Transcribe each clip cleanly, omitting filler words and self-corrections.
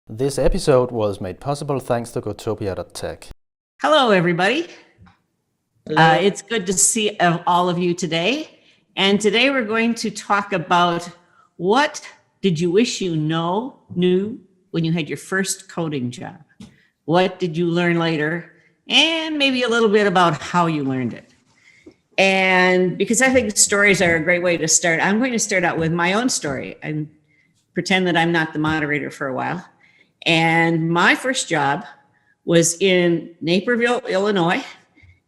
This episode was made possible thanks to Gotopia.tech. Hello, everybody. Hello. It's good to see all of you today. And today we're going to talk about what did you wish you knew when you had your first coding job? What did you learn later? And maybe a little bit about how you learned it. And because I think stories are a great way to start, I'm going to start out with my own story and pretend that I'm not the moderator for a while. And my first job was in Naperville, Illinois,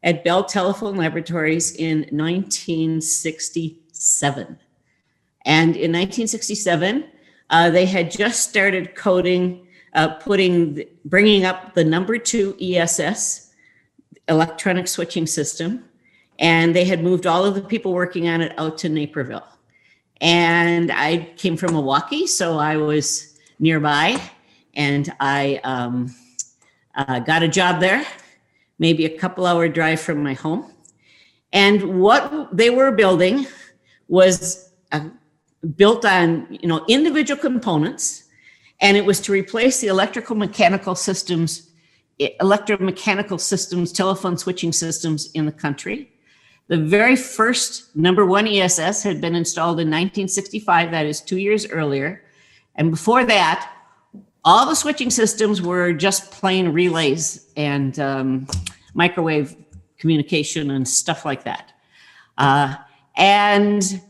at Bell Telephone Laboratories in 1967. And in 1967, they had just started coding, bringing up the number 2 ESS, electronic switching system. And they had moved all of the people working on it out to Naperville. And I came from Milwaukee, so I was nearby. And I got a job there, maybe a couple-hour drive from my home. And what they were building was built on, individual components, and it was to replace the electromechanical systems, telephone switching systems in the country. The very first number 1 ESS had been installed in 1965, that is 2 years earlier. And before that, all the switching systems were just plain relays and microwave communication and stuff like that. And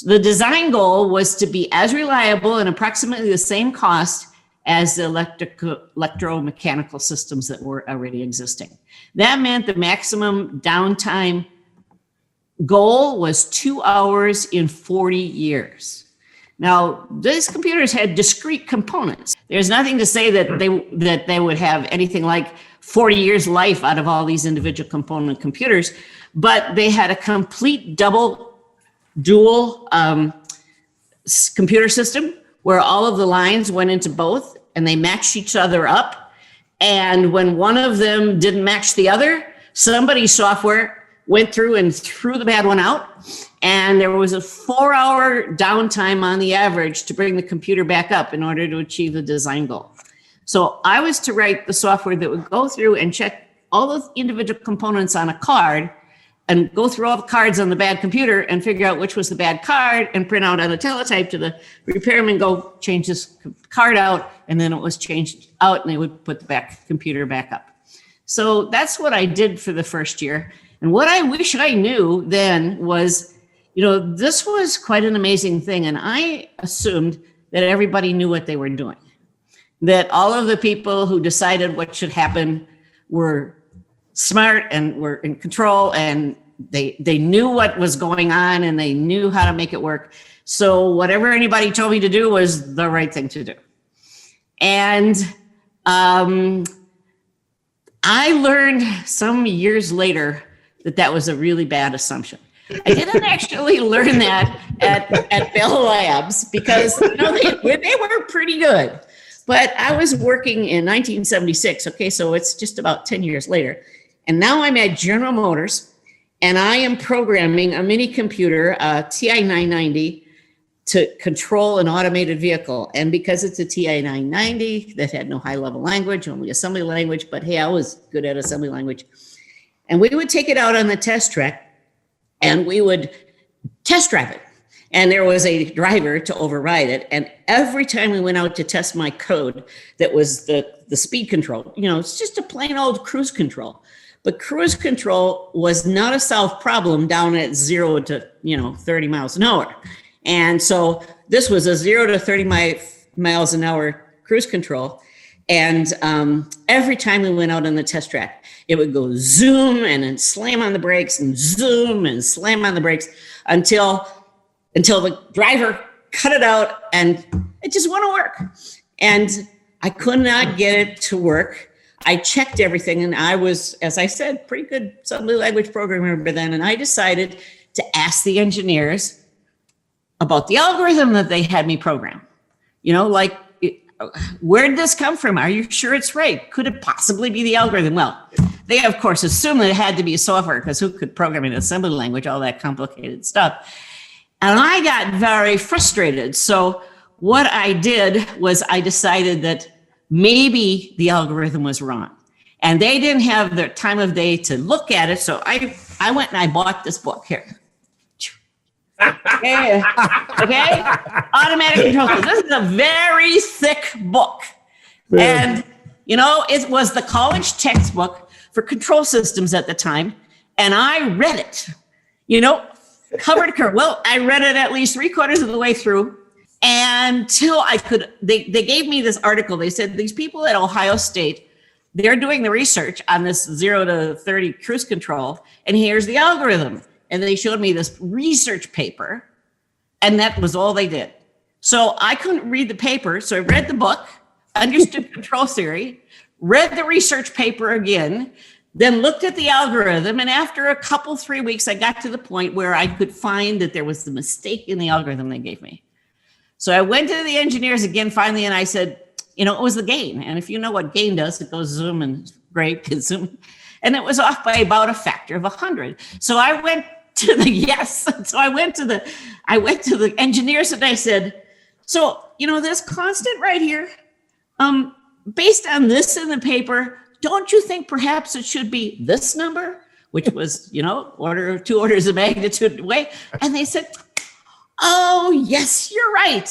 the design goal was to be as reliable and approximately the same cost as the electromechanical systems that were already existing. That meant the maximum downtime goal was 2 hours in 40 years. Now, these computers had discrete components. There's nothing to say that they would have anything like 40 years life out of all these individual component computers, but they had a complete dual computer system where all of the lines went into both and they matched each other up. And when one of them didn't match the other, somebody's software went through and threw the bad one out. And there was a 4-hour downtime on the average to bring the computer back up in order to achieve the design goal. So I was to write the software that would go through and check all the individual components on a card and go through all the cards on the bad computer and figure out which was the bad card and print out on a teletype to the repairman, go change this card out, and then it was changed out and they would put the computer back up. So that's what I did for the first year. And what I wish I knew then was, this was quite an amazing thing. And I assumed that everybody knew what they were doing, that all of the people who decided what should happen were smart and were in control, and they knew what was going on and they knew how to make it work. So whatever anybody told me to do was the right thing to do. And I learned some years later that was a really bad assumption. I didn't actually learn that at Bell Labs because they were pretty good. But I was working in 1976. Okay, so it's just about 10 years later. And now I'm at General Motors and I am programming a mini computer, TI 990, to control an automated vehicle. And because it's a TI 990 that had no high-level language, only assembly language, but hey, I was good at assembly language. And we would take it out on the test track and we would test drive it. And there was a driver to override it. And every time we went out to test my code, that was the speed control. It's just a plain old cruise control. But cruise control was not a solved problem down at 0 to 30 miles an hour. And so this was a 0 to 30 miles an hour cruise control. And every time we went out on the test track, it would go zoom and then slam on the brakes and zoom and slam on the brakes until the driver cut it out and it just wouldn't work. And I could not get it to work. I checked everything and I was, as I said, pretty good assembly language programmer by then. And I decided to ask the engineers about the algorithm that they had me program. Where did this come from? Are you sure it's right? Could it possibly be the algorithm? Well, they, of course, assumed that it had to be software because who could program in assembly language, all that complicated stuff. And I got very frustrated. So what I did was I decided that maybe the algorithm was wrong. And they didn't have the time of day to look at it. So I went and I bought this book here. Okay. Automatic control system. This is a very thick book. And, you know, it was the college textbook for control systems at the time. And I read it, you know, cover to cover. Well, I read it at least 3/4 of the way through until I could, they gave me this article. They said, these people at Ohio State, they're doing the research on this 0 to 30 cruise control. And here's the algorithm. And they showed me this research paper. And that was all they did. So I couldn't read the paper. So I read the book, understood control theory, read the research paper again, then looked at the algorithm. And after a couple, 3 weeks, I got to the point where I could find that there was a mistake in the algorithm they gave me. So I went to the engineers again finally, and I said, you know, it was the gain. And if you know what gain does, it goes zoom and great, zoom. And it was off by about a factor of 100. So I went to I went to the engineers and I said, so, you know, this constant right here, based on this in the paper, don't you think perhaps it should be this number, which was, you know, 2 orders of magnitude away? And they said, oh, yes, you're right.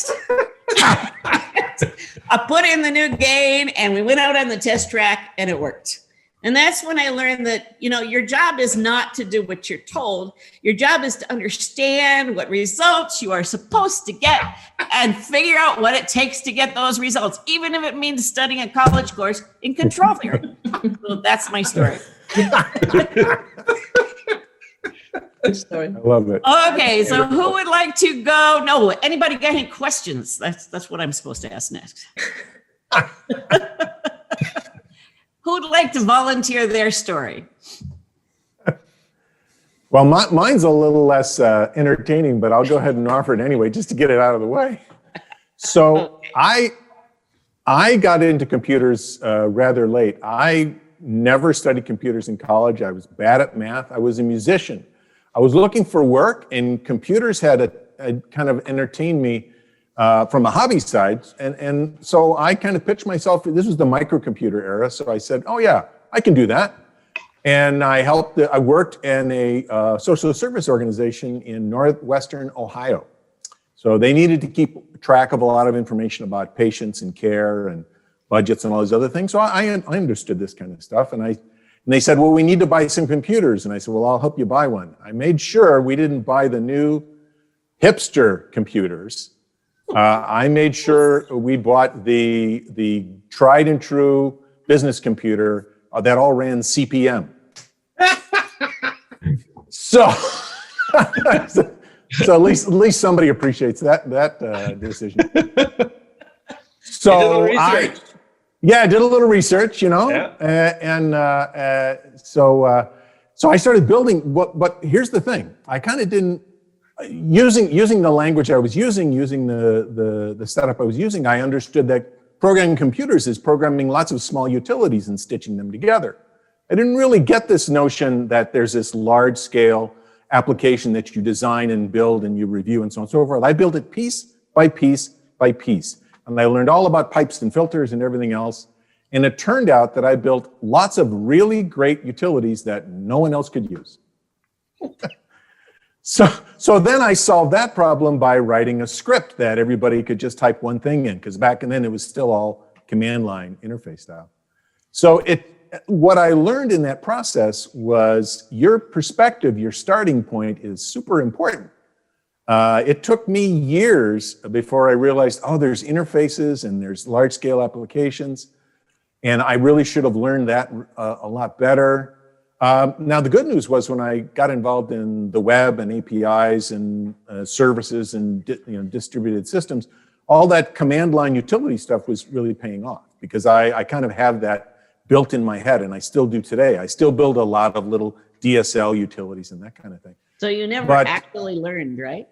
I put in the new gain and we went out on the test track and it worked. And that's when I learned that, you know, your job is not to do what you're told. Your job is to understand what results you are supposed to get and figure out what it takes to get those results, even if it means studying a college course in control theory. So that's my story. I love it. Okay, so who would like to go? No, anybody got any questions? That's what I'm supposed to ask next. Who'd like to volunteer their story? Well, mine's a little less entertaining, but I'll go ahead and offer it anyway, just to get it out of the way. So I got into computers rather late. I never studied computers in college. I was bad at math. I was a musician. I was looking for work, and computers had kind of entertained me from a hobby side. And so I kind of pitched myself, this was the microcomputer era. So I said, oh yeah, I can do that. And I worked in a social service organization in Northwestern Ohio. So they needed to keep track of a lot of information about patients and care and budgets and all these other things. So I understood this kind of stuff. And they said, well, we need to buy some computers. And I said, well, I'll help you buy one. I made sure we didn't buy the new hipster computers. I made sure we bought the tried and true business computer that all ran CP/M. So at least somebody appreciates that decision. So I did a little research, you know, so I started building. But here's the thing: I kind of didn't. Using the language I was using the setup I was using, I understood that programming computers is programming lots of small utilities and stitching them together. I didn't really get this notion that there's this large scale application that you design and build and you review and so on and so forth. I built it piece by piece by piece. And I learned all about pipes and filters and everything else. And it turned out that I built lots of really great utilities that no one else could use. So then I solved that problem by writing a script that everybody could just type one thing in, because back then it was still all command line interface style. So what I learned in that process was your perspective, your starting point is super important. It took me years before I realized, oh, there's interfaces and there's large scale applications. And I really should have learned that a lot better. Now, the good news was when I got involved in the web and APIs and services and distributed systems, all that command line utility stuff was really paying off, because I kind of have that built in my head, and I still do today. I still build a lot of little DSL utilities and that kind of thing. So you never actually learned, right?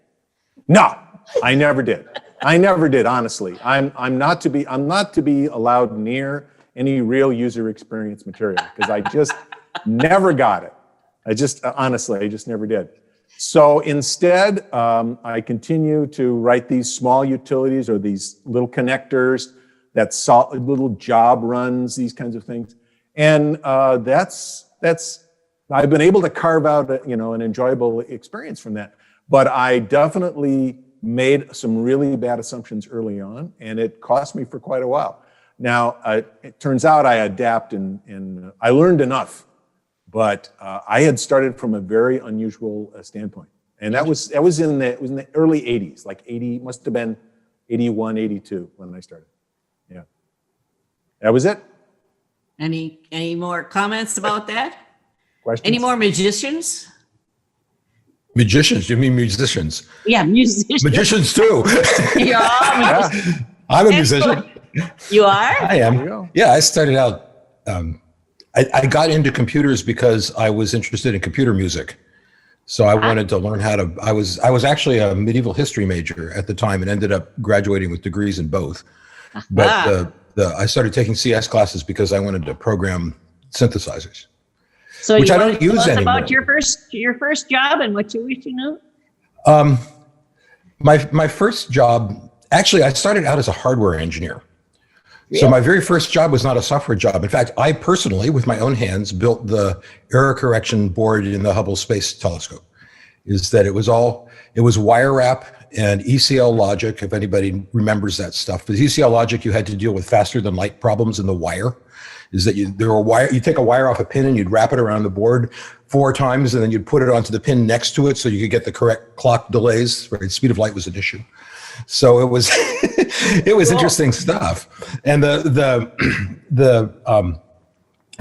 No, I never did. I never did, honestly. I'm not to be allowed near any real user experience material, because I just never got it. I just never did. So instead, I continue to write these small utilities or these little connectors that solid little job runs, these kinds of things. And that's I've been able to carve out an enjoyable experience from that. But I definitely made some really bad assumptions early on, and it cost me for quite a while. Now, it turns out I adapt and I learned enough, but I had started from a very unusual standpoint. And that was in the early 80s, like must have been 81, 82 when I started. Yeah. That was it. Any more comments about that? Questions? Any more magicians? Magicians? You mean musicians? Yeah, musicians. Magicians too. Yeah. I'm a musician. You are? I am. Yeah, I started out, I got into computers because I was interested in computer music. So I wanted to learn how to, I was actually a medieval history major at the time and ended up graduating with degrees in both. But I started taking CS classes because I wanted to program synthesizers. So which you I don't want to use tell us anymore. about your first job and what you wish you knew? My first job, actually, I started out as a hardware engineer. Really? So my very first job was not a software job. In fact, I personally, with my own hands, built the error correction board in the Hubble Space Telescope. It was wire wrap and ECL logic, if anybody remembers that stuff. With ECL logic, you had to deal with faster than light problems in the wire. You take a wire off a pin and you'd wrap it around the board 4 times, and then you'd put it onto the pin next to it so you could get the correct clock delays. Right? Speed of light was an issue. So it was interesting stuff. And the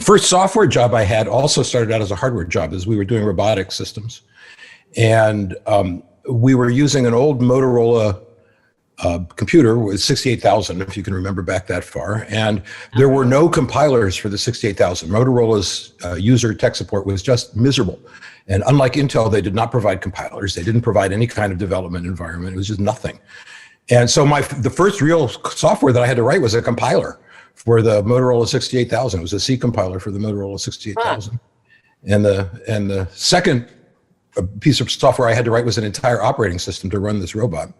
first software job I had also started out as a hardware job, as we were doing robotic systems. And we were using an old Motorola computer with 68,000, if you can remember back that far. And there were no compilers for the 68,000. Motorola's user tech support was just miserable. And unlike Intel, they did not provide compilers. They didn't provide any kind of development environment. It was just nothing. And so the first real software that I had to write was a compiler for the Motorola 68,000. It was a C compiler for the Motorola 68,000. And the second piece of software I had to write was an entire operating system to run this robot.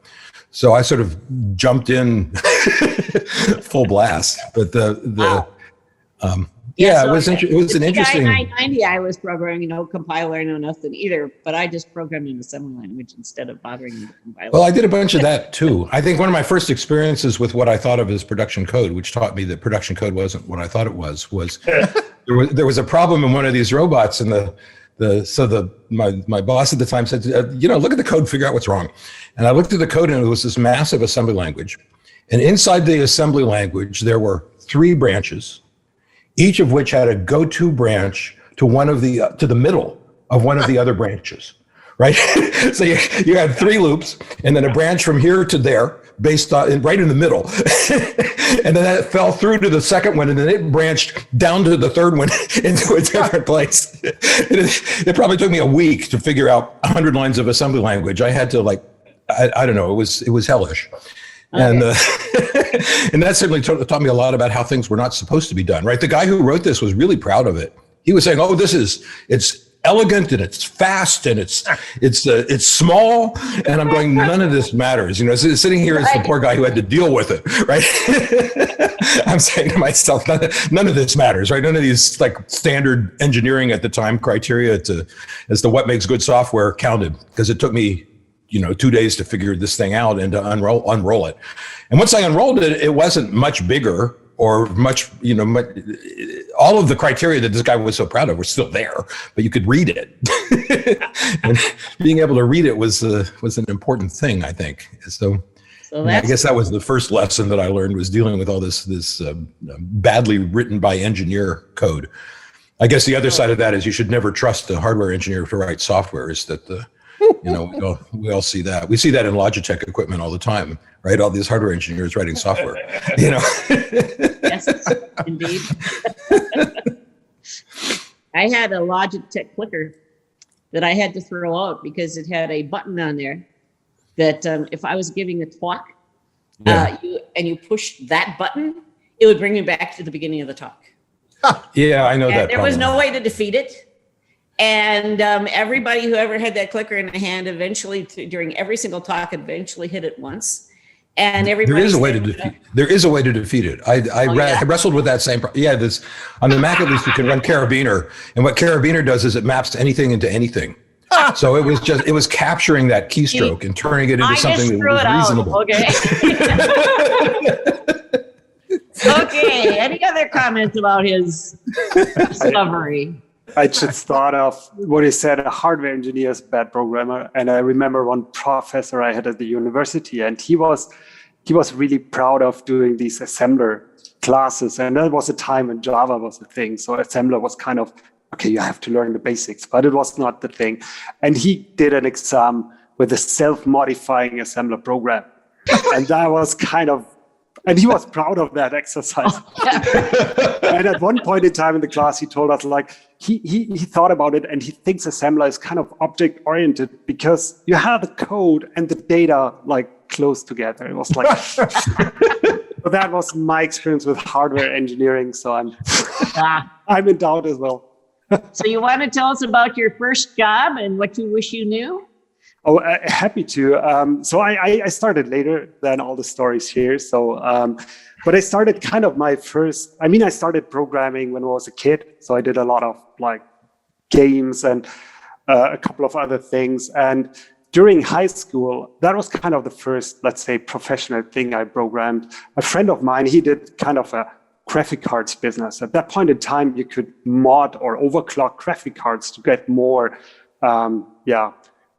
So I sort of jumped in full blast. But it was an interesting. 990, I was programming, no compiler, no nothing either. But I just programmed in assembly language instead of bothering with the compiler. Well, I did a bunch of that too. I think one of my first experiences with what I thought of as production code, which taught me that production code wasn't what I thought it was there was a problem in one of these robots, and my boss at the time said, look at the code, figure out what's wrong. And I looked at the code, and it was this massive assembly language. And inside the assembly language, there were 3 branches, each of which had a go-to branch to the middle of one of the other branches, right? So you had 3 loops, and then a branch from here to there, based on right in the middle. And then that fell through to the second one, and then it branched down to the third one into a different place. It probably took me a week to figure out 100 lines of assembly language. I had to I don't know, it was hellish. Okay. And and that certainly taught me a lot about how things were not supposed to be done, right? The guy who wrote this was really proud of it. He was saying, it's elegant and it's fast and it's small. And I'm going, none of this matters. Sitting here as the poor guy who had to deal with it, right? I'm saying to myself, none of this matters, right? None of these standard engineering at the time criteria as to what makes good software counted, because it took me 2 days to figure this thing out and to unroll it. And once I unrolled it, it wasn't much bigger or much, all of the criteria that this guy was so proud of were still there, but you could read it. And being able to read it was an important thing, I think. So I guess that was the first lesson that I learned, was dealing with all this badly written by engineer code. I guess the other side of that is you should never trust a hardware engineer to write software. Is that we all see that. We see that in Logitech equipment all the time, right? All these hardware engineers writing software, Yes, indeed. I had a Logitech clicker that I had to throw out because it had a button on there that if I was giving a talk you pushed that button, it would bring me back to the beginning of the talk. Yeah, I know that. There was no way to defeat it. And everybody who ever had that clicker in the hand eventually, during every single talk, eventually hit it once. And everybody. There is a way to defeat. There is a way to defeat it. I wrestled with that same. This on the Mac at least you can run Carabiner, and what Carabiner does is it maps anything into anything. So it was capturing that keystroke and turning it into something that was reasonable. Okay. Okay. Any other comments about his discovery? I just thought of what he said, a hardware engineer is a bad programmer. And I remember one professor I had at the university, and he was really proud of doing these assembler classes. And that was a time when Java was a thing. So assembler was kind of, okay, you have to learn the basics, but it was not the thing. And he did an exam with a self-modifying assembler program. And that was kind of, and he was proud of that exercise. And at one point in time in the class, he told us like, he thought about it and he thinks assembler is kind of object oriented because you have the code and the data like close together. It was like, so that was my experience with hardware engineering. So I'm in doubt as well. So you want to tell us about your first job and what you wish you knew? Oh, happy to. So I started later than all the stories here. So, but I started kind of I started programming when I was a kid. So I did a lot of like games and a couple of other things. And during high school, that was kind of the first, let's say, professional thing I programmed. A friend of mine, he did kind of a graphic cards business. At that point in time, you could mod or overclock graphic cards to get more,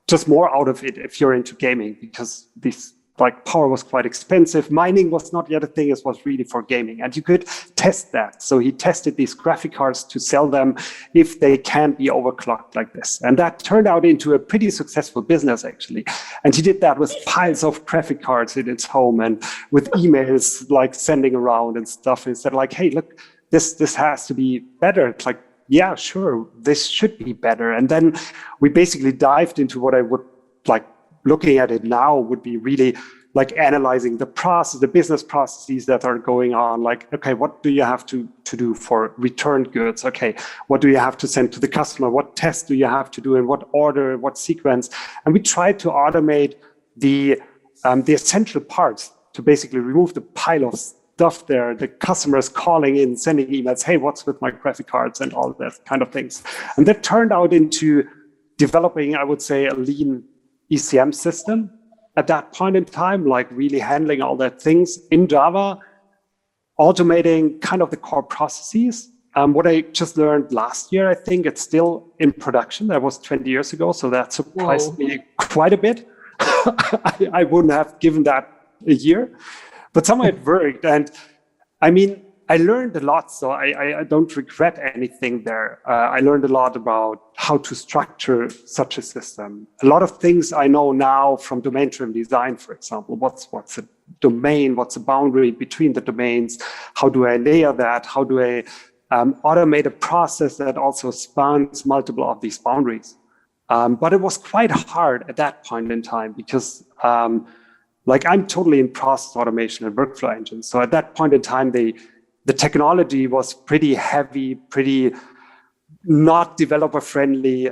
just more out of it if you're into gaming, because this like power was quite expensive. Mining was not yet a thing, it was really for gaming. And you could test that. So he tested these graphic cards to sell them if they can be overclocked like this. And that turned out into a pretty successful business, actually. And he did that with piles of graphic cards in his home and with emails like sending around and stuff. And he said like, hey, look, this has to be better. It's like, yeah, sure, this should be better. And then we basically dived into what I would like, looking at it now would be really like analyzing the process, the business processes that are going on. Like, okay, what do you have to do for returned goods? Okay, what do you have to send to the customer? What tests do you have to do in what order, what sequence? And we tried to automate the essential parts to basically remove the pile of stuff there, the customers calling in, sending emails, hey, what's with my graphic cards and all that kind of things. And that turned out into developing, I would say, a lean ECM system at that point in time, like really handling all that things in Java, automating kind of the core processes. What I just learned last year, I think it's still in production. That was 20 years ago, so that surprised me quite a bit. I wouldn't have given that a year. But somehow it worked. And I mean, I learned a lot, so I don't regret anything there. I learned a lot about how to structure such a system. A lot of things I know now from domain-driven design, for example. What's a domain? What's a boundary between the domains? How do I layer that? How do I automate a process that also spans multiple of these boundaries? But it was quite hard at that point in time because like I'm totally in process automation and workflow engines. So at that point in time, the technology was pretty heavy, pretty not developer friendly,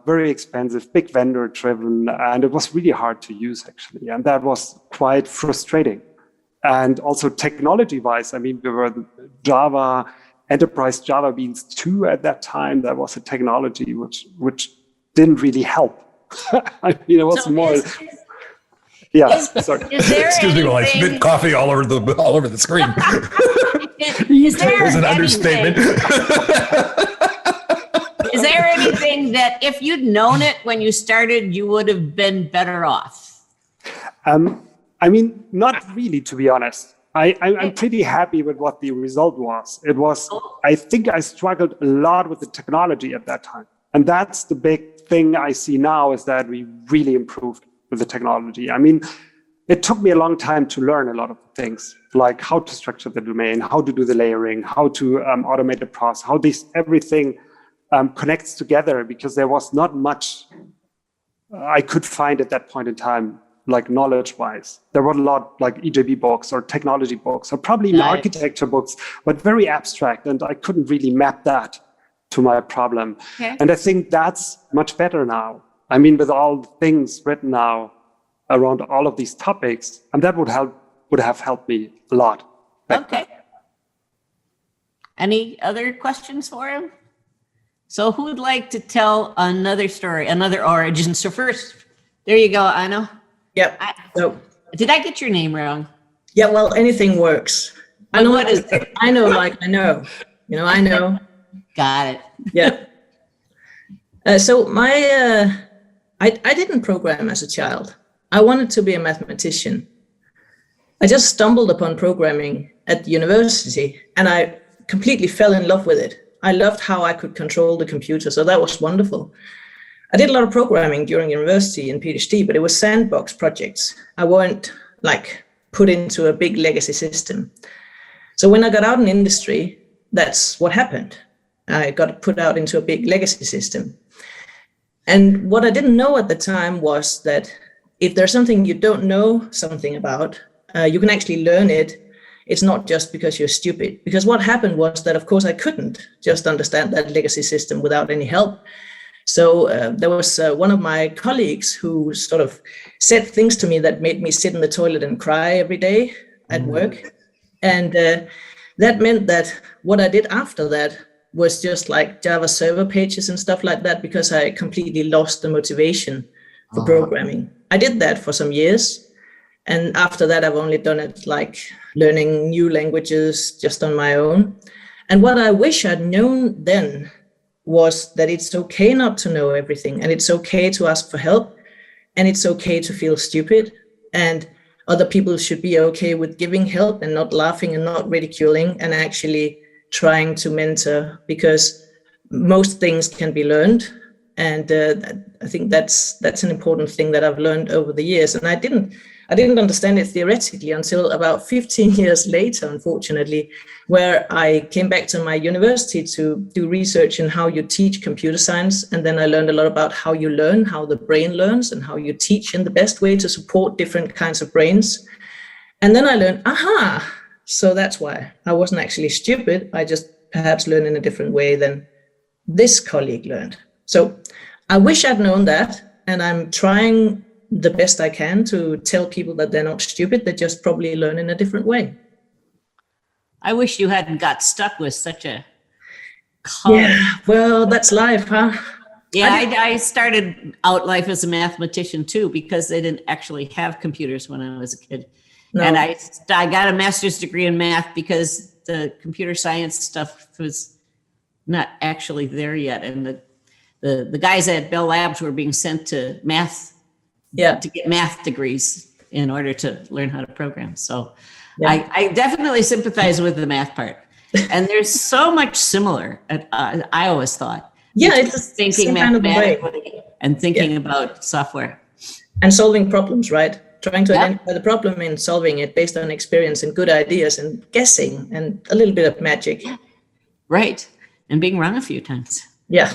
very expensive, big vendor driven, and it was really hard to use actually. And that was quite frustrating. And also technology wise, I mean, we were Java, Enterprise Java Beans 2 at that time. That was a technology which didn't really help. I mean, it was more. Sorry. Excuse me while I spit coffee all over the screen. Is there an understatement. Is there anything that if you'd known it when you started, you would have been better off? I mean, not really, to be honest. I'm pretty happy with what the result was. It was, I think I struggled a lot with the technology at that time. And that's the big thing I see now is that we really improved with the technology. I mean, it took me a long time to learn a lot of things, like how to structure the domain, how to do the layering, how to automate the process, how everything connects together, because there was not much I could find at that point in time, like knowledge-wise. There were a lot like EJB books or technology books, or probably even architecture books, but very abstract, and I couldn't really map that to my problem. Okay. And I think that's much better now. I mean, with all the things written now around all of these topics, and that would help would have helped me a lot. Okay. Any other questions for him? So who would like to tell another story, another origin? So first, there you go, Aino. Yep. So, Did I get your name wrong? yeah, well, anything works. I know What is it? I know, like I know. You know, I know. Got it. Yeah. So I didn't program as a child. I wanted to be a mathematician. I just stumbled upon programming at the university, and I completely fell in love with it. I loved how I could control the computer, so that was wonderful. I did a lot of programming during university and PhD, but it was sandbox projects. I weren't like put into a big legacy system. So when I got out in industry, that's what happened. I got put out into a big legacy system. And what I didn't know at the time was that if there's something you don't know something about, you can actually learn it. It's not just because you're stupid. Because what happened was that, of course, I couldn't just understand that legacy system without any help. So there was one of my colleagues who sort of said things to me that made me sit in the toilet and cry every day at work. And that meant that what I did after that was just like Java server pages and stuff like that, because I completely lost the motivation for programming. I did that for some years. And after that, I've only done it like learning new languages just on my own. And what I wish I'd known then was that it's okay not to know everything, and it's okay to ask for help, and it's okay to feel stupid, and other people should be okay with giving help and not laughing and not ridiculing and actually trying to mentor, because most things can be learned. And I think that's an important thing that I've learned over the years. And I didn't understand it theoretically until about 15 years later, unfortunately, where I came back to my university to do research in how you teach computer science. And then I learned a lot about how you learn, how the brain learns, and how you teach in the best way to support different kinds of brains. And then I learned, so that's why I wasn't actually stupid. I just perhaps learned in a different way than this colleague learned. So I wish I'd known that, and I'm trying the best I can to tell people that they're not stupid. They just probably learn in a different way. I wish you hadn't got stuck with such a Yeah, well, that's life, huh? Yeah, I started out life as a mathematician too, because they didn't actually have computers when I was a kid. No. And I got a master's degree in math because the computer science stuff was not actually there yet. And the guys at Bell Labs were being sent to math, to get math degrees in order to learn how to program. So I definitely sympathize with the math part. And there's so much similar, I always thought. Yeah, it's just thinking mathematically and thinking about software. And solving problems, right? Trying to identify the problem and solving it based on experience and good ideas and guessing and a little bit of magic. Right. And being wrong a few times. Yeah.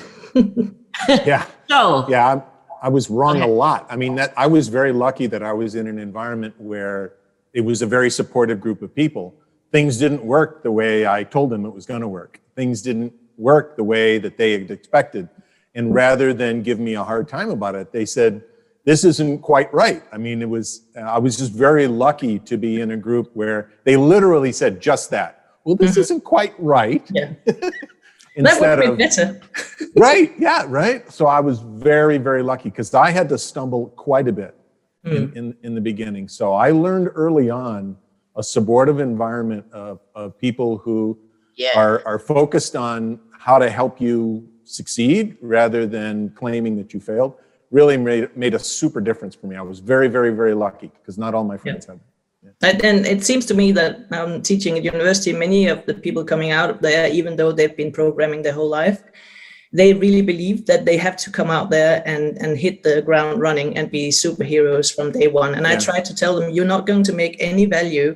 Yeah. So. Yeah, I was wrong a lot. I mean, I was very lucky that I was in an environment where it was a very supportive group of people. Things didn't work the way I told them it was going to work. Things didn't work the way that they had expected. And rather than give me a hard time about it, they said, this isn't quite right. I mean, I was just very lucky to be in a group where they literally said just that. Well, this isn't quite right. Yeah. Instead that would be better. Right. Yeah. Right. So I was very, very lucky because I had to stumble quite a bit in the beginning. So I learned early on a supportive environment of people who are focused on how to help you succeed rather than claiming that you failed. Really made a super difference for me. I was very, very, very lucky because not all my friends have it. And it seems to me that teaching at university, many of the people coming out of there, even though they've been programming their whole life, they really believe that they have to come out there and hit the ground running and be superheroes from day one. And I try to tell them, you're not going to make any value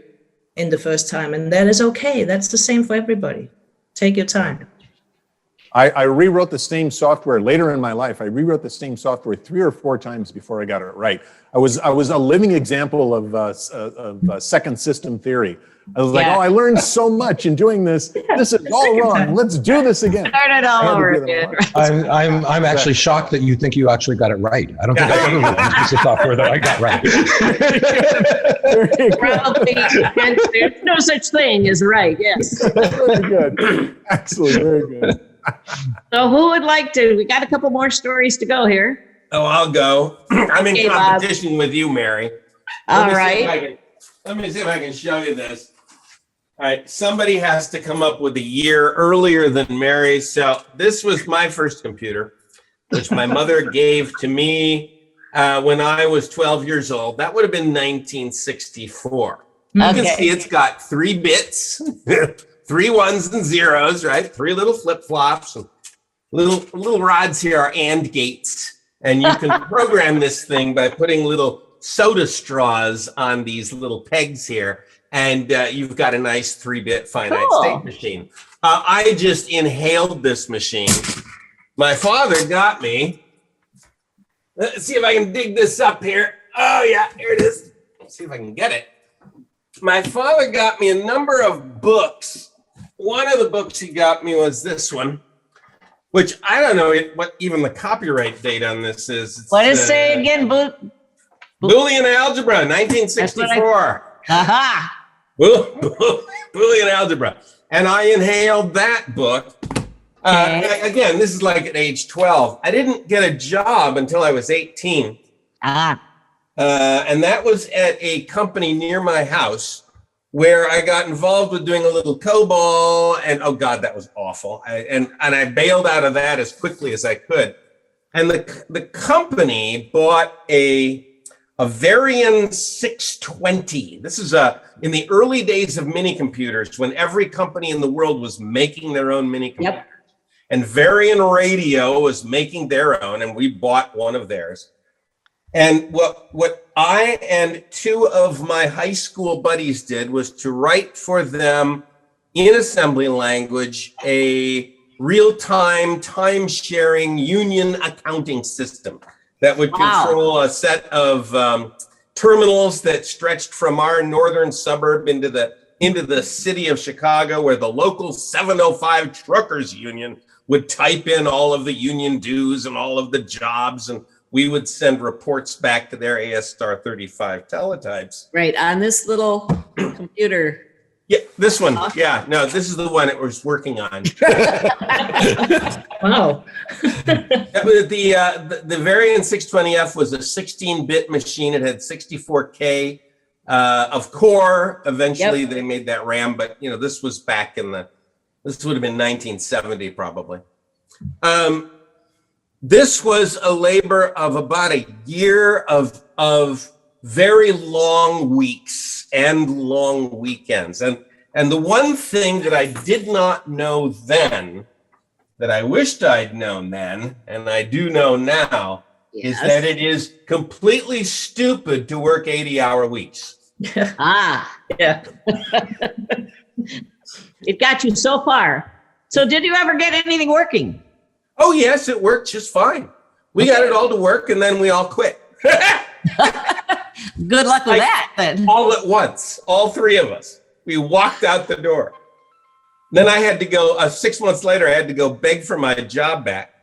in the first time. And that is okay. That's the same for everybody. Take your time. I rewrote the same software later in my life. I rewrote the same software 3 or 4 times before I got it right. I was a living example of second system theory. I was like, Yeah. oh, I learned so much in doing this. This is all wrong. Let's do this again. Start it all over again. I'm actually shocked that you think you actually got it right. I don't think I ever wrote a piece of software that I got right. Probably, there's no such thing as right, yes. Very good. Excellent. Very good. So who would like to, we got a couple more stories to go here. Oh, I'll go. I'm in Okay, Bob. competition with you, Mary. All Let me see right. if I can- Let me see if I can show you this. All right, somebody has to come up with a year earlier than Mary. So this was my first computer, which my mother gave to me when I was 12 years old. That would have been 1964. You can Okay. see it's got 3 bits, 3 ones and zeros, right? 3 little flip-flops, and little rods here are AND gates. And you can program this thing by putting little soda straws on these little pegs here. And you've got a nice 3-bit finite Cool. state machine. I just inhaled this machine. My father got me. Let's see if I can dig this up here. Oh yeah, here it is. Let's see if I can get it. My father got me a number of books. One of the books he got me was this one, which I don't know what even the copyright date on this is. It's, What does it say again? Boolean algebra, 1964. Aha. Boolean algebra. And I inhaled that book. Again, this is like at age 12. I didn't get a job until I was 18. Ah. And that was at a company near my house where I got involved with doing a little COBOL. And oh God, that was awful. And I bailed out of that as quickly as I could. And the company bought a Varian 620. This is in the early days of mini computers when every company in the world was making their own mini computers. Yep. And Varian Radio was making their own, and we bought one of theirs. And what I and 2 of my high school buddies did was to write for them in assembly language a real-time time-sharing union accounting system that would Wow. control a set of terminals that stretched from our northern suburb into the city of Chicago, where the local 705 truckers union would type in all of the union dues and all of the jobs, and we would send reports back to their AS-Star 35 teletypes. Right, on this little computer. Yeah, this one. Yeah, no, this is the one it was working on. Wow. The Varian 620F was a 16-bit machine. It had 64K of core. Eventually, they made that RAM, but this was back this would have been 1970 probably. This was a labor of about a year of very long weeks and long weekends. And the one thing that I did not know then, that I wished I'd known then, and I do know now, is that it is completely stupid to work 80-hour weeks. Ah, Yeah. it got you so far. So did you ever get anything working? Oh, yes, it worked just fine. We got it all to work, and then we all quit. Good luck with that then. All at once, all 3 of us. We walked out the door. Then I had to go, 6 months later, I had to go beg for my job back.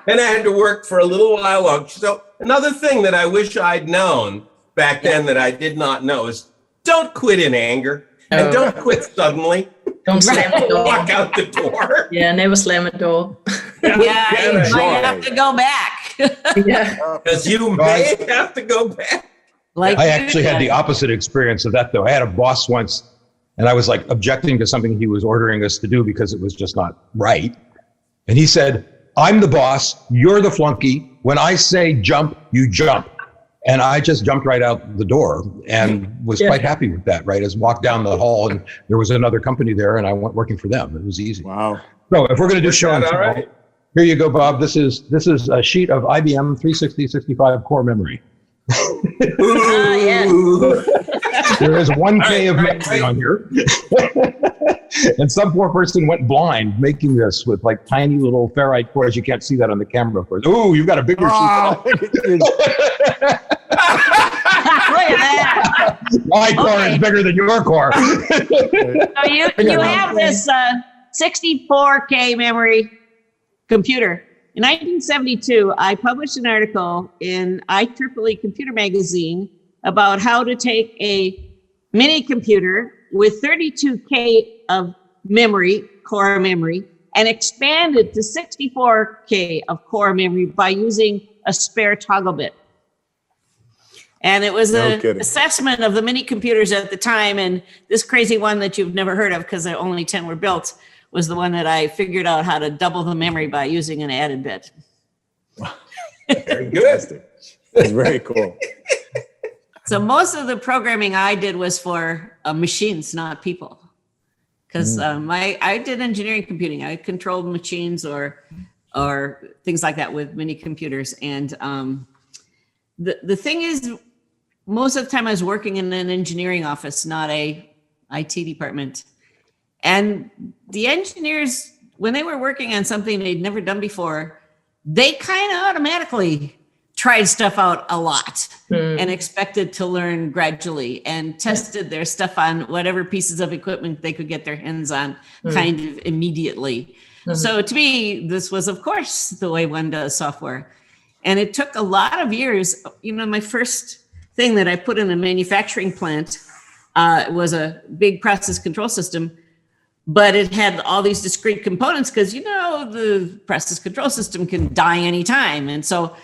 And I had to work for a little while longer. So another thing that I wish I'd known back then that I did not know is don't quit in anger and don't quit suddenly. Don't slam the door. Walk out the door. Yeah, never slam a door. Yeah, you right. might have to go back. Yeah. Because you may have to go back. Like I you actually had did. the opposite experience of that, though. I had a boss once, and I was like objecting to something he was ordering us to do because it was just not right. And he said, "I'm the boss, you're the flunky. When I say jump, you jump." And I just jumped right out the door and was quite happy with that, right? As walked down the hall and there was another company there and I went working for them. It was easy. Wow. So if we're going to do show and All tell, right. here you go, Bob. This is a sheet of IBM 360/65 core memory. Yeah. There is 1K of Right, memory on here. And some poor person went blind making this with like tiny little ferrite cores. You can't see that on the camera, of course. Ooh, you've got a bigger Oh, sheet. Look at that. My core is bigger than your core. So you have this 64K memory computer. In 1972, I published an article in IEEE Computer Magazine about how to take a mini computer with 32K of memory, core memory, and expand it to 64K of core memory by using a spare toggle bit. And it was an assessment of the mini computers at the time. And this crazy one that you've never heard of because only 10 were built was the one that I figured out how to double the memory by using an added bit. Very good. That's very cool. So most of the programming I did was for machines, not people. Because I did engineering computing. I controlled machines or things like that with mini computers. And the thing is, most of the time I was working in an engineering office, not a IT department. And the engineers, when they were working on something they'd never done before, they kind of automatically tried stuff out a lot and expected to learn gradually and tested their stuff on whatever pieces of equipment they could get their hands on kind of immediately. So to me, this was, of course, the way one does software. And it took a lot of years. My first thing that I put in a manufacturing plant was a big process control system, but it had all these discrete components because, the process control system can die anytime. And so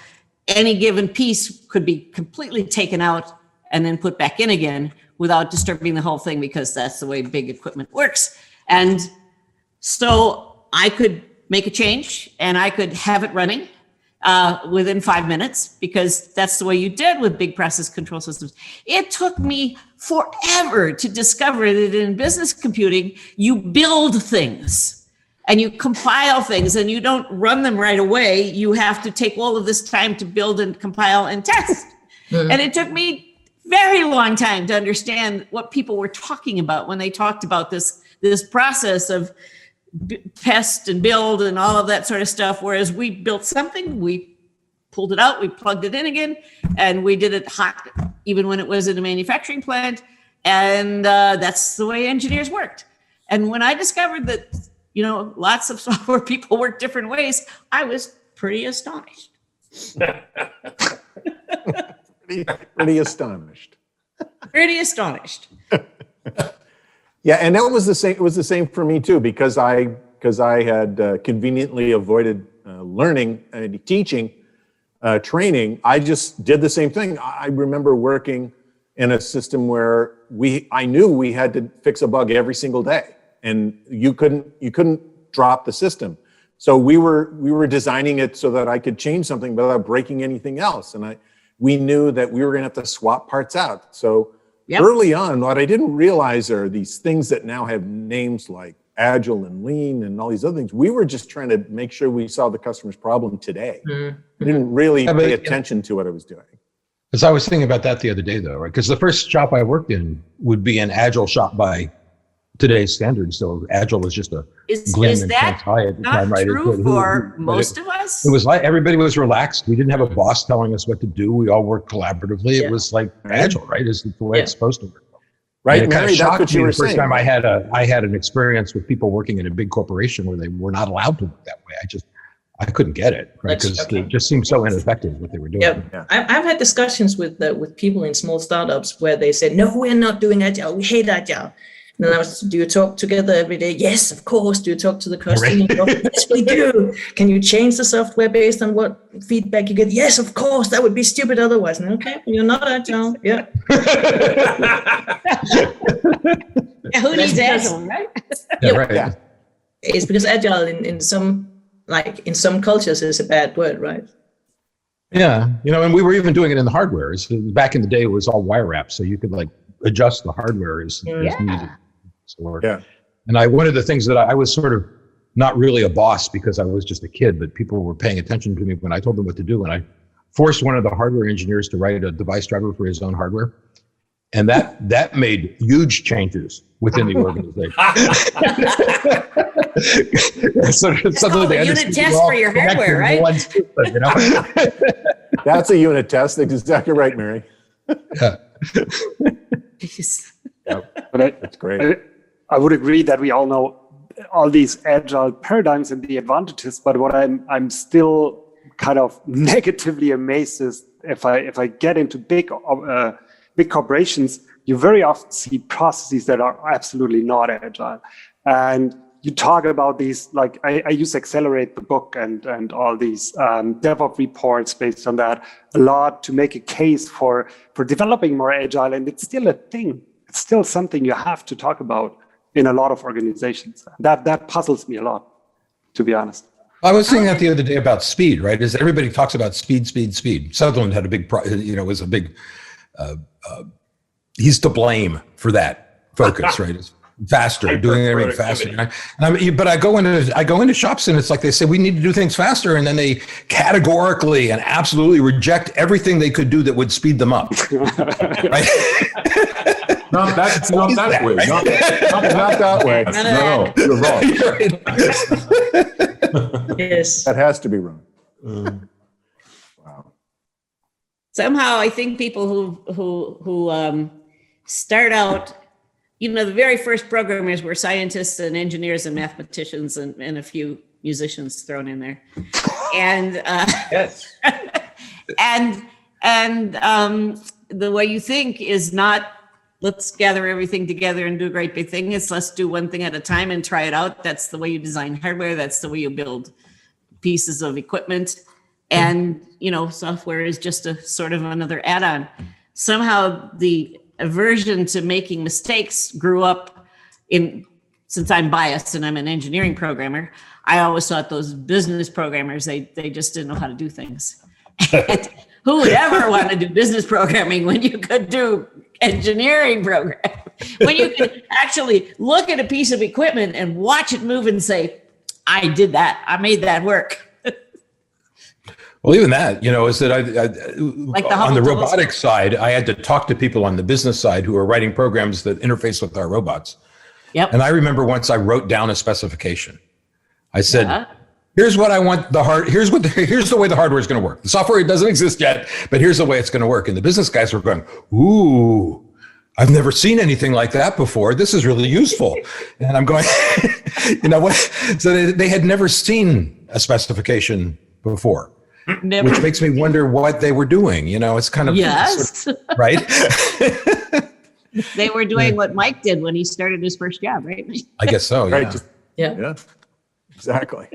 any given piece could be completely taken out and then put back in again without disturbing the whole thing, because that's the way big equipment works. And so I could make a change and I could have it running within 5 minutes, because that's the way you did with big process control systems. It took me forever to discover that in business computing, you build things and you compile things and you don't run them right away. You have to take all of this time to build and compile and test. And it took me very long time to understand what people were talking about when they talked about this process of test and build and all of that sort of stuff. Whereas we built something, we pulled it out, we plugged it in again, and we did it hot, even when it was in a manufacturing plant. And that's the way engineers worked. And when I discovered that, lots of software people work different ways, I was pretty astonished. Pretty astonished. Pretty astonished. Yeah, and that was the same. It was the same for me too, because I had conveniently avoided learning and teaching, training. I just did the same thing. I remember working in a system where I knew we had to fix a bug every single day, and you couldn't drop the system. So we were designing it so that I could change something without breaking anything else, and we knew that we were going to have to swap parts out. So. Yep. Early on, what I didn't realize are these things that now have names like Agile and Lean and all these other things. We were just trying to make sure we solved the customer's problem today. We didn't really pay attention to what I was doing. Because I was thinking about that the other day, though, right? Because the first shop I worked in would be an Agile shop by today's standards. So Agile was just a glim and high at the time, right? True for most of us? It was like everybody was relaxed. We didn't have a boss telling us what to do. We all worked collaboratively. It was like Agile, right? Is the way it's supposed to work. Right, and it Mary, that's what you were saying. The first time I had an experience with people working in a big corporation where they were not allowed to work that way. I couldn't get it, right? Because it just seemed so ineffective what they were doing. Yeah. I've had discussions with people in small startups where they said, "No, we're not doing Agile. We hate Agile." And then do you talk together every day? Yes, of course. Do you talk to the customer? Yes, we do. Can you change the software based on what feedback you get? Yes, of course. That would be stupid otherwise. And okay, you're not Agile. Yeah. Who needs Agile, right? Yeah. It's because Agile in some cultures is a bad word, right? Yeah, and we were even doing it in the hardware. Back in the day, it was all wire wrap, so you could adjust the hardware as needed. So, and one of the things that I was sort of not really a boss because I was just a kid, but people were paying attention to me when I told them what to do. And I forced one of the hardware engineers to write a device driver for his own hardware. And that made huge changes within the organization. So suddenly they a unit understood test we're all for your connected hardware, in right? one system, you know? That's a unit test. That's exactly right, Mary. But That's great. I would agree that we all know all these agile paradigms and the advantages, but what I'm still kind of negatively amazed is if I get into big corporations, you very often see processes that are absolutely not agile. And you talk about these, like I use Accelerate the book and all these DevOps reports based on that a lot to make a case for developing more agile. And it's still a thing. It's still something you have to talk about in a lot of organizations. That puzzles me a lot, to be honest. I was saying that the other day about speed, right? Is everybody talks about speed. Sutherland had a big, was a big, he's to blame for that focus, right? It's faster, doing everything faster. But I go into shops and it's like they say, we need to do things faster. And then they categorically and absolutely reject everything they could do that would speed them up. Right? Not that way. Right? Not that way. No, you're wrong. Yes. That has to be wrong. Wow. Somehow I think people who start out, the very first programmers were scientists and engineers and mathematicians and a few musicians thrown in there. And Yes. and the way you think is not, let's gather everything together and do a great big thing. It's let's do one thing at a time and try it out. That's the way you design hardware. That's the way you build pieces of equipment. And, software is just a sort of another add-on. Somehow the aversion to making mistakes grew up since I'm biased and I'm an engineering programmer, I always thought those business programmers, they just didn't know how to do things. Who would ever want to do business programming when you could do engineering program? When you could actually look at a piece of equipment and watch it move and say, I did that. I made that work. Well, even that, is that on the robotics side, I had to talk to people on the business side who are writing programs that interface with our robots. Yep. And I remember once I wrote down a specification. I said, here's what I want here's the way the hardware is going to work. The software doesn't exist yet, but here's the way it's going to work. And the business guys were going, ooh, I've never seen anything like that before. This is really useful. And I'm going, what? So they had never seen a specification before. Never. Which makes me wonder what they were doing. It's kind of, yes, right? They were doing what Mike did when he started his first job, right? I guess so. Yeah. Right. Yeah. Exactly.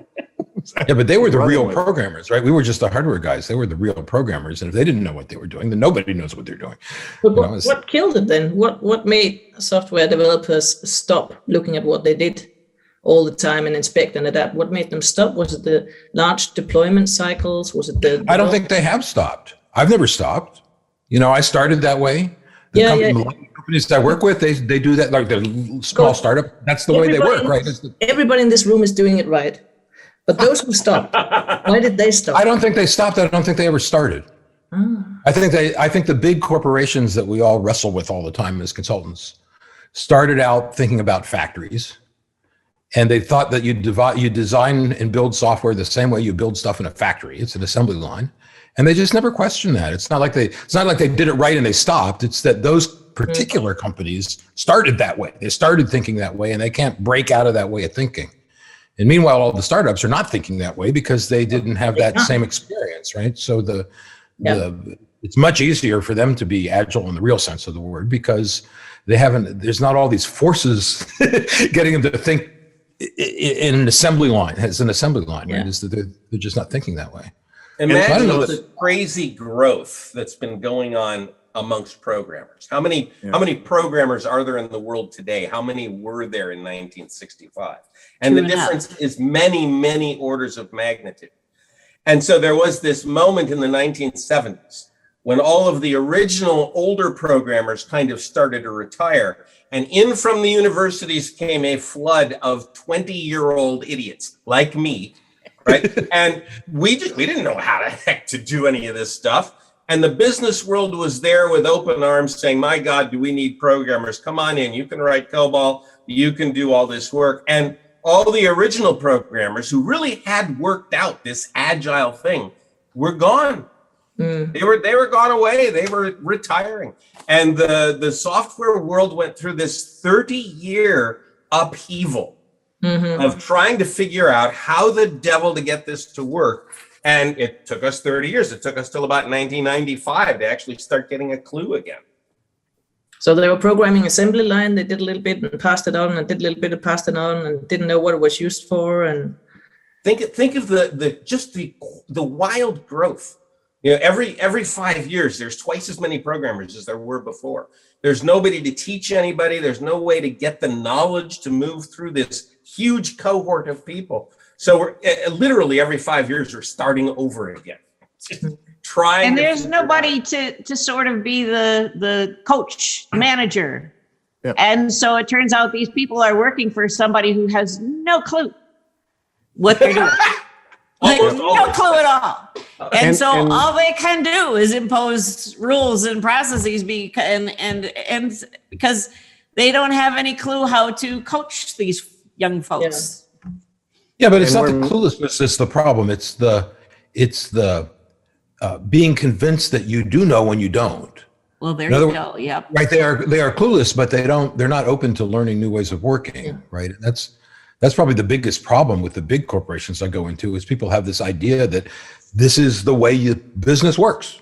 Yeah, but they were the real programmers, right? We were just the hardware guys. They were the real programmers, and if they didn't know what they were doing, then nobody knows what they're doing. But what killed it then? What made software developers stop looking at what they did all the time and inspect and adapt? What made them stop? Was it the large deployment cycles? Was it the I don't think they have stopped. I've never stopped. I started that way. Companies I work with, they do that, like the small startup. That's the way they work, right? Everybody in this room is doing it right. But those who stopped, why did they stop? I don't think they stopped. I don't think they ever started. I think the big corporations that we all wrestle with all the time as consultants started out thinking about factories. And they thought that you design and build software the same way you build stuff in a factory. It's an assembly line. And they just never questioned that. It's not like they did it right and they stopped. It's that those particular companies started that way. They started thinking that way, and they can't break out of that way of thinking. And meanwhile, all the startups are not thinking that way because they didn't have that same experience, right? So it's much easier for them to be agile in the real sense of the word because there's not all these forces getting them to think in an assembly line, right? Is that they're just not thinking that way. Imagine the crazy growth that's been going on amongst programmers. How many programmers are there in the world today? How many were there in 1965? And the difference is many, many orders of magnitude. And so there was this moment in the 1970s when all of the original older programmers kind of started to retire. And in from the universities came a flood of 20-year-old idiots like me, right? And we didn't know how the heck to do any of this stuff. And the business world was there with open arms saying, my God, do we need programmers? Come on in. You can write COBOL. You can do all this work. And all the original programmers who really had worked out this agile thing were gone. They were gone away. They were retiring. And the software world went through this 30-year upheaval of trying to figure out how the devil to get this to work. And it took us 30 years. It took us till about 1995 to actually start getting a clue again. So they were programming assembly line. They did a little bit and passed it on, and did a little bit and passed it on, and didn't know what it was used for. And think of the wild growth. You know, every 5 years, there's twice as many programmers as there were before. There's nobody to teach anybody. There's no way to get the knowledge to move through this huge cohort of people. So we're literally every 5 years, we're starting over again. Trying. And there's nobody to sort of be the coach, manager. Yep. And so it turns out these people are working for somebody who has no clue what they're doing. Like, no clue at all. And so all they can do is impose rules and processes because they don't have any clue how to coach these young folks. Yeah, but it's not the cluelessness that's the problem. It's the being convinced that you do know when you don't. Well, there you go. Yep. Right. They are clueless, but they're not open to learning new ways of working. Right. And that's probably the biggest problem with the big corporations I go into is people have this idea that this is the way business works.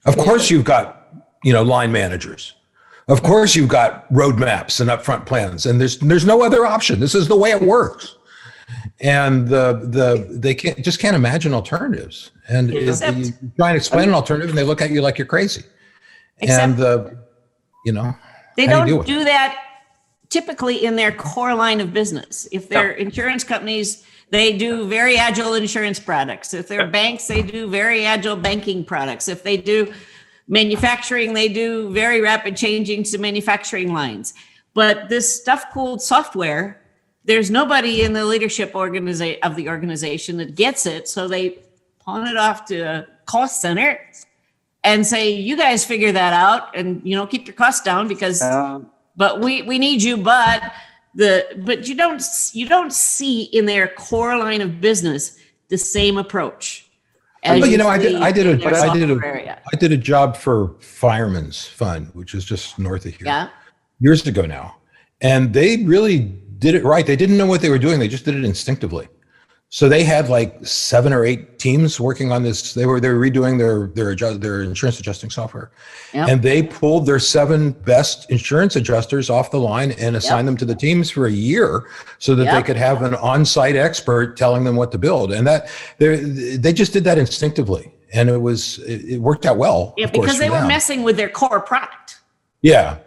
Of course, you've got, line managers. Of course, you've got roadmaps and upfront plans, and there's no other option. This is the way it works. And they can't imagine alternatives. And you try and explain an alternative, and they look at you like you're crazy. Except and they don't do that typically in their core line of business. If they're insurance companies, they do very agile insurance products. If they're banks, they do very agile banking products. If they do manufacturing, they do very rapid changing to manufacturing lines. But this stuff called software, there's nobody in the leadership of the organization that gets it. So they pawn it off to a cost center and say, you guys figure that out and, keep your costs down because, but we need you. But you don't see in their core line of business the same approach. But I did a job for Fireman's Fund, which is just north of here, years ago now, and they really did it right. They didn't know what they were doing; they just did it instinctively. So they had like 7 or 8 teams working on this. They were redoing their insurance adjusting software, and they pulled their 7 best insurance adjusters off the line and assigned them to the teams for a year, so that they could have an on-site expert telling them what to build. And that they just did that instinctively, and it worked out well. Yeah, because they were messing with their core product. Yeah.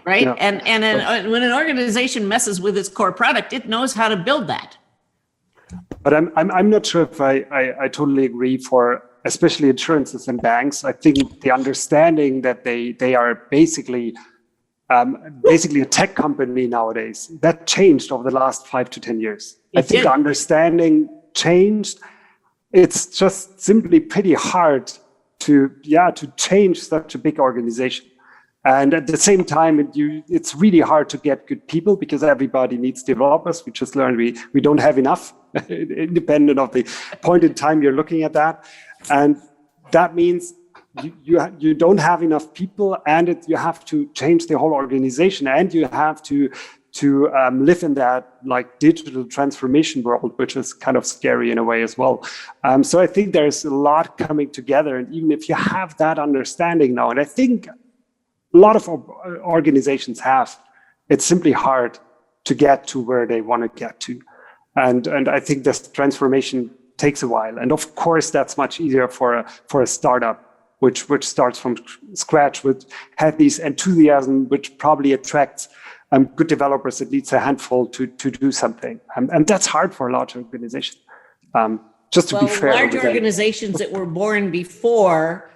Right. Yeah. And when an organization messes with its core product, it knows how to build that. But I'm not sure if I totally agree for especially insurances and banks. I think the understanding that they are basically a tech company nowadays, that changed over the last 5 to 10 years. I think the understanding changed. It's just simply pretty hard to change such a big organization. And at the same time, it's really hard to get good people because everybody needs developers. We just learned we don't have enough, independent of the point in time you're looking at that. And that means you don't have enough people, and you have to change the whole organization, and you have to live in that like digital transformation world, which is kind of scary in a way as well. So I think there's a lot coming together, and even if you have that understanding now, and I think a lot of organizations have, it's simply hard to get to where they want to get to. And I think this transformation takes a while. And of course, that's much easier for a startup, which starts from scratch, which had these enthusiasm, which probably attracts good developers. It needs a handful to do something. And that's hard for a large organization. Just to be fair. Large organizations that were born before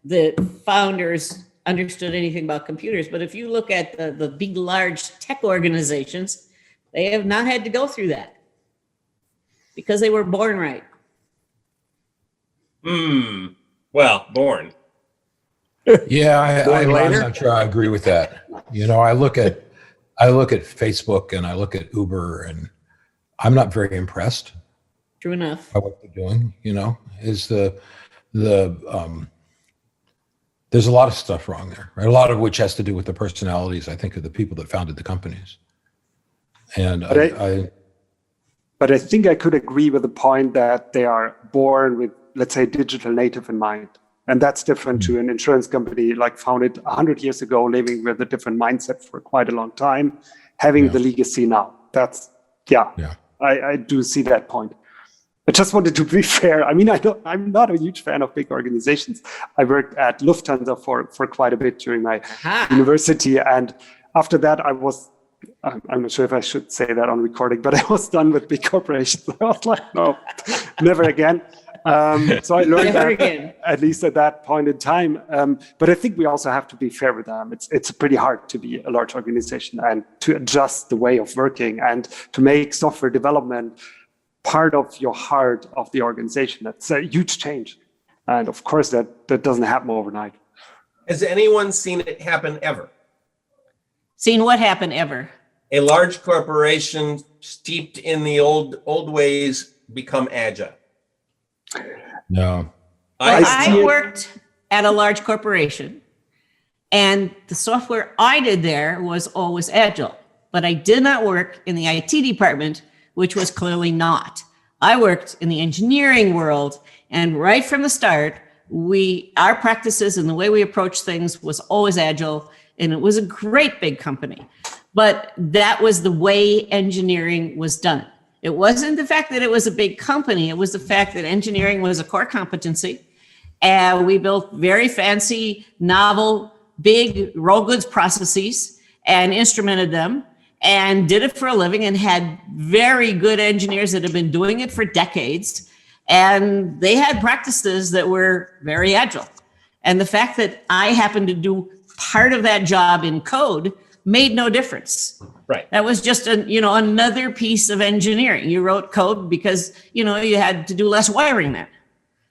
the founders understood anything about computers. But if you look at the big, large tech organizations, they have not had to go through that because they were born right. Well, born. Yeah, I'm later? not sure I agree with that. You know, I look at Facebook and I look at Uber, and I'm not very impressed True enough. by what they're doing. You know, is there's a lot of stuff wrong there, right? A lot of which has to do with the personalities, I think, of the people that founded the companies. And But I think I could agree with the point that they are born with, let's say, digital native in mind. And that's different to an insurance company like founded 100 years ago, living with a different mindset for quite a long time, having the legacy now. That's, I do see that point. I just wanted to be fair. I mean, I'm not a huge fan of big organizations. I worked at Lufthansa for quite a bit during my university. And after that, I'm not sure if I should say that on recording, but I was done with big corporations. I was like, no, never again. So I learned that at least at that point in time. But I think we also have to be fair with them. It's pretty hard to be a large organization and to adjust the way of working and to make software development part of your heart of the organization. That's a huge change. And of course, that doesn't happen overnight. Has anyone seen it happen ever? Seen what happen ever? A large corporation steeped in the old ways become agile. no. I worked at a large corporation, and the software I did there was always agile, but I did not work in the IT department, which was clearly not. I worked in the engineering world, and right from the start, our practices and the way we approach things was always agile, and it was a great big company. But that was the way engineering was done. It wasn't the fact that it was a big company. It was the fact that engineering was a core competency. And we built very fancy, novel, big raw goods processes and instrumented them and did it for a living and had very good engineers that have been doing it for decades. And they had practices that were very agile. And the fact that I happened to do part of that job in code made no difference. Right. That was just another piece of engineering. You wrote code because, you had to do less wiring then.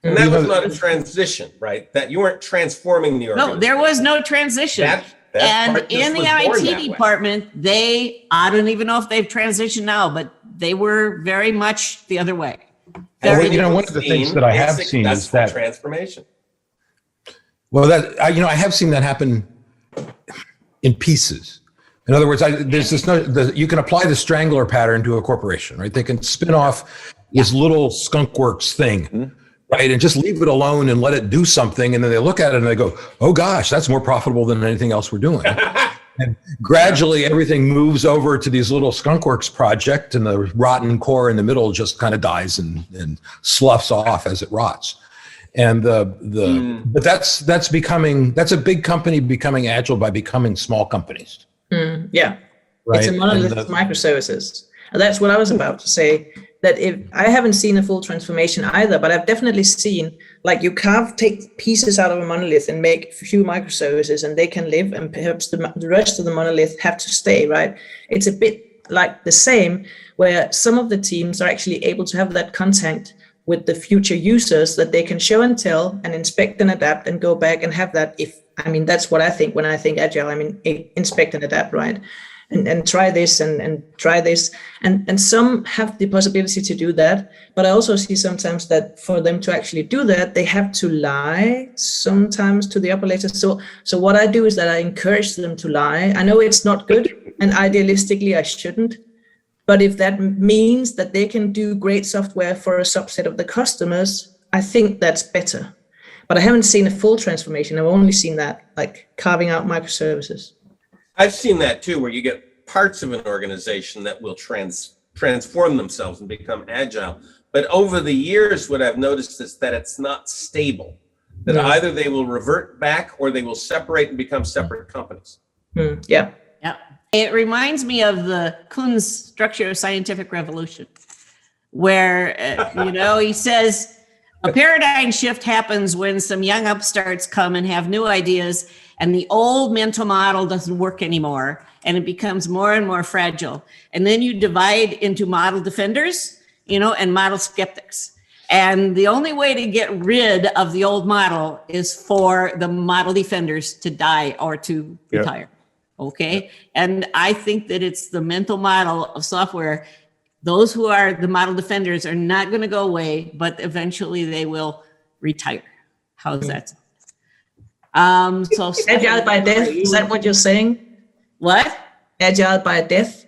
And that was not a transition, right? That you weren't transforming the organization. No, there was no transition. And in the IT department, I don't even know if they've transitioned now, but they were very much the other way. Well, one of the things that I have seen is that transformation. Well, I have seen that happen in pieces. In other words, there's this you can apply the strangler pattern to a corporation, right? They can spin off this little skunkworks thing, right? And just leave it alone and let it do something. And then they look at it and they go, oh gosh, that's more profitable than anything else we're doing. And gradually everything moves over to these little skunkworks project, and the rotten core in the middle just kind of dies and sloughs off as it rots. And but that's a big company becoming agile by becoming small companies. Yeah, right. It's a monolith of microservices. And that's what I was about to say, that if I haven't seen a full transformation either, but I've definitely seen, like, you can't take pieces out of a monolith and make a few microservices and they can live, and perhaps the rest of the monolith have to stay, right? It's a bit like the same, where some of the teams are actually able to have that contact with the future users that they can show and tell and inspect and adapt and go back and have that. That's what I think when I think agile. Inspect and adapt, right? And try this and try this. And some have the possibility to do that. But I also see sometimes that for them to actually do that, they have to lie sometimes to the operators. So what I do is that I encourage them to lie. I know it's not good, and idealistically I shouldn't. But if that means that they can do great software for a subset of the customers, I think that's better. But I haven't seen a full transformation. I've only seen that, like carving out microservices. I've seen that too, where you get parts of an organization that will transform themselves and become agile. But over the years, what I've noticed is that it's not stable, that either they will revert back or they will separate and become separate companies. Yeah. It reminds me of the Kuhn's structure of scientific revolution, where, he says a paradigm shift happens when some young upstarts come and have new ideas, and the old mental model doesn't work anymore, and it becomes more and more fragile. And then you divide into model defenders, and model skeptics. And the only way to get rid of the old model is for the model defenders to die or to retire. Okay. And I think that it's the mental model of software. Those who are the model defenders are not going to go away, but eventually they will retire. How's that? So Agile by death, is that what you're saying? What? Agile by death?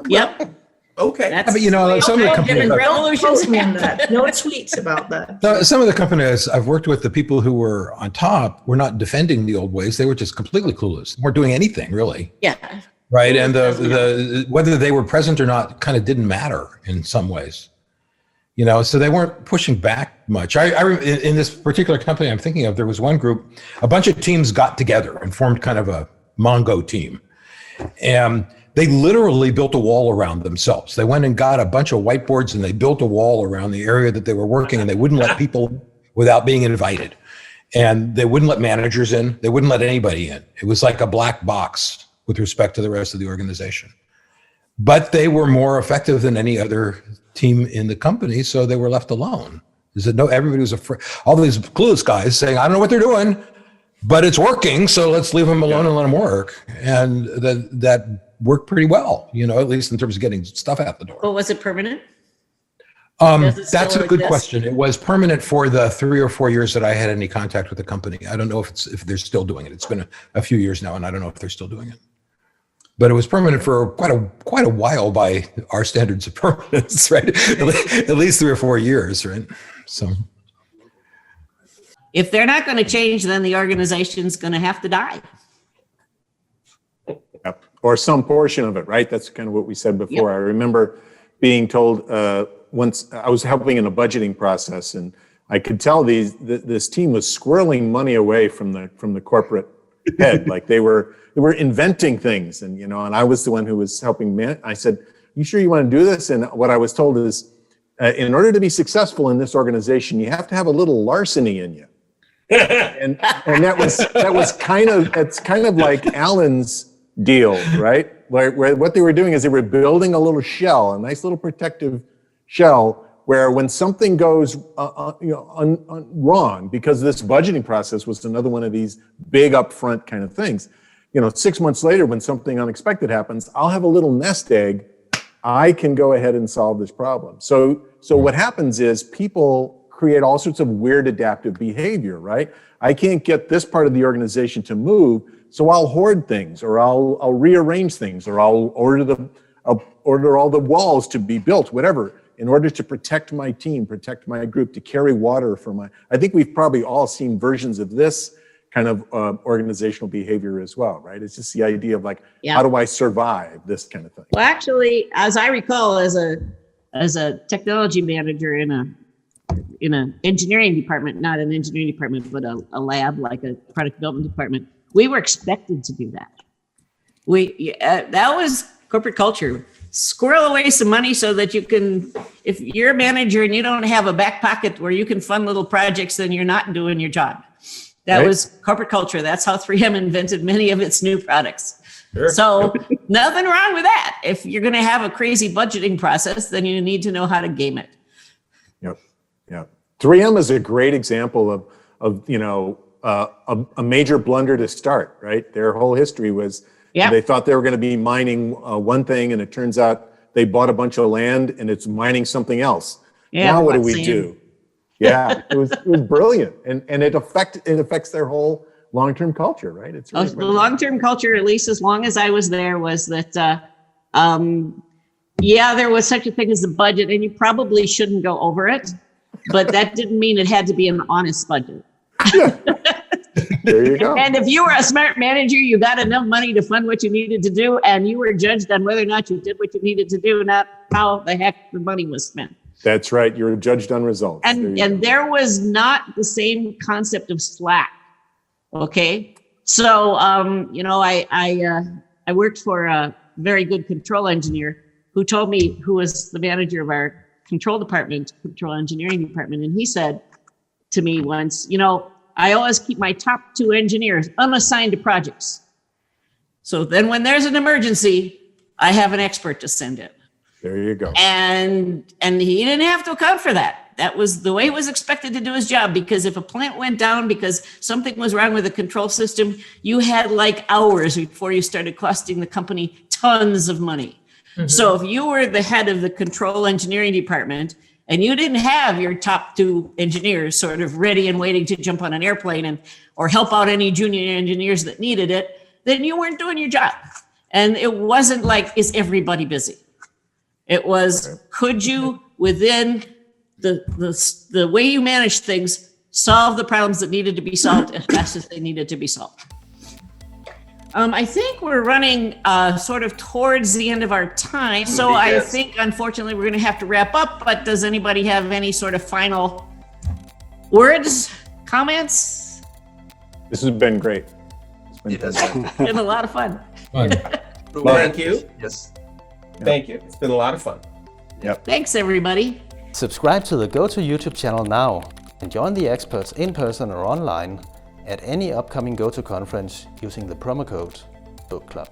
Yep. Okay. That's But you know, some of the companies, revolutions That. No tweets about that. some of the companies I've worked with, the people who were on top were not defending the old ways. They were just completely clueless. They weren't doing anything really. Yeah. Right. And the whether they were present or not kind of didn't matter in some ways. You know, so they weren't pushing back much. In this particular company I'm thinking of, there was one group, a bunch of teams got together and formed kind of a Mongo team. And they literally built a wall around themselves. They went and got a bunch of whiteboards and they built a wall around the area that they were working, and they wouldn't let people without being invited. And they wouldn't let managers in. They wouldn't let anybody in. It was like a black box with respect to the rest of the organization. But they were more effective than any other team in the company, so they were left alone. Is that everybody was afraid. All these clueless guys saying, I don't know what they're doing, but it's working, so let's leave them alone and let them work. And that worked pretty well, you know, at least in terms of getting stuff out the door. But was it permanent? That's a good question. It was permanent for the 3 or 4 years that I had any contact with the company. I don't know if they're still doing it. It's been a few years now, and I don't know if they're still doing it. But it was permanent for quite a while by our standards of permanence, right? At least 3 or 4 years, right? So, If they're not going to change, then the organization's going to have to die. Yep. Or some portion of it, right? That's kind of what we said before. Yep. I remember being told once I was helping in a budgeting process, and I could tell this team was squirreling money away from the corporate head, like they were inventing things, and and I was the one who was helping. I said, "You sure you want to do this?" And what I was told is, in order to be successful in this organization, you have to have a little larceny in you. and that's kind of like Alan's deal, right? Where what they were doing is they were building a little shell, a nice little protective shell, where when something goes wrong, because this budgeting process was another one of these big upfront kind of things. 6 months later, when something unexpected happens, I'll have a little nest egg. I can go ahead and solve this problem. So what happens is people create all sorts of weird adaptive behavior, right? I can't get this part of the organization to move, so I'll hoard things, or I'll rearrange things, or I'll order all the walls to be built, whatever, in order to protect my team, protect my group, to carry water for I think we've probably all seen versions of this kind of organizational behavior as well, right? It's just the idea of like, how do I survive this kind of thing? Well, actually, as I recall, as a technology manager in an engineering department, not an engineering department, but a lab, like a product development department, we were expected to do that. That was corporate culture. Squirrel away some money so that you can, if you're a manager and you don't have a back pocket where you can fund little projects, then you're not doing your job. That was corporate culture. That's how 3M invented many of its new products. Sure. So nothing wrong with that. If you're going to have a crazy budgeting process, then you need to know how to game it. Yep. 3M is a great example of a major blunder to start, right? Their whole history was they thought they were going to be mining one thing, and it turns out they bought a bunch of land and it's mining something else. Yeah, now what do we do? Yeah, it was brilliant, and it affects their whole long-term culture, right? It's really the long-term culture, at least as long as I was there, was that there was such a thing as a budget, and you probably shouldn't go over it, but that didn't mean it had to be an honest budget. There you go. And if you were a smart manager, you got enough money to fund what you needed to do, and you were judged on whether or not you did what you needed to do, not how the heck the money was spent. That's right. You're judged on results. And there was not the same concept of slack. Okay. So, I worked for a very good control engineer who told me, who was the manager of our control engineering department. And he said to me once, I always keep my top 2 engineers unassigned to projects. So then when there's an emergency, I have an expert to send in. There you go. And he didn't have to account for that. That was the way he was expected to do his job, because if a plant went down because something was wrong with the control system, you had like hours before you started costing the company tons of money. So if you were the head of the control engineering department and you didn't have your top 2 engineers sort of ready and waiting to jump on an airplane or help out any junior engineers that needed it, then you weren't doing your job. And it wasn't like, is everybody busy? It was, could you, within the way you manage things, solve the problems that needed to be solved as fast as they needed to be solved? I think we're running sort of towards the end of our time. So I think, unfortunately, we're going to have to wrap up. But does anybody have any sort of final words, comments? This has been great. It has Been a lot of fun. Thank you. Yes. Thank you. It's been a lot of fun. Thanks, everybody. Subscribe to the GOTO YouTube channel now and join the experts in person or online at any upcoming GOTO conference using the promo code Book Club.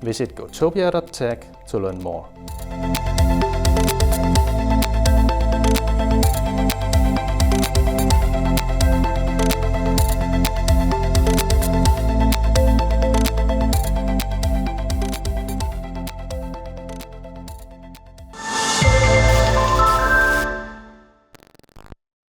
Visit gotopia.tech to learn more.